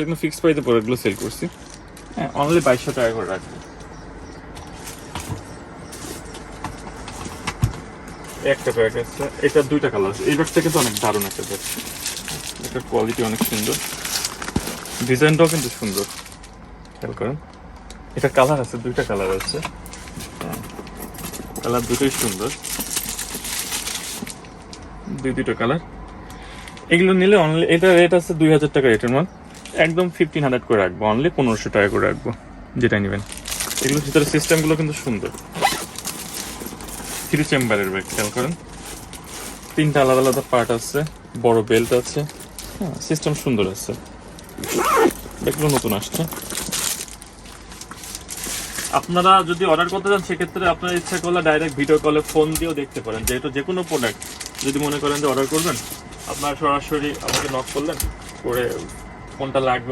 একদম ফিক্সড প্রাইসে প্রোডাক্টগুলো সেল করছি। হ্যাঁ, অনলি 2200 টাকা করে রাখবো। একটা ব্যাগ আছে, এটা 2টা কালার আছে। এই ব্যাগটা কিন্তু অনেক দারুণ একটা ব্যাগ, এটার কোয়ালিটি অনেক সুন্দর, ডিজাইনটাও কিন্তু সুন্দর, খেয়াল করেন। এটা কালার আছে, 2টা কালার আছে। হ্যাঁ, কালার দুটোই সুন্দর, দুটো কালার। এগুলো নিলে অনলি, এটা রেট আছে 2000 টাকা রেটের মাল, একদম 1500 করে রাখবো, অনলি 1500 টাকা করে রাখবো যেটা নেবেন। এগুলোর ভিতরে সিস্টেমগুলো কিন্তু সুন্দর, 3 চেম্বারের ব্যাগ, খেয়াল করেন। 3টা আলাদা আলাদা পার্ট আছে, বড় বেল্ট আছে। হ্যাঁ, সিস্টেম সুন্দর আছে, ব্যাগগুলো নতুন আসছে। আপনারা যদি অর্ডার করতে চান সেক্ষেত্রে আপনার ইচ্ছা করলে ডাইরেক্ট ভিডিও কলে ফোন দিয়েও দেখতে পারেন, যেহেতু যে কোনো প্রোডাক্ট যদি মনে করেন যে অর্ডার করবেন, আপনারা সরাসরি আমাকে নক করলেন করে কোনটা লাগবে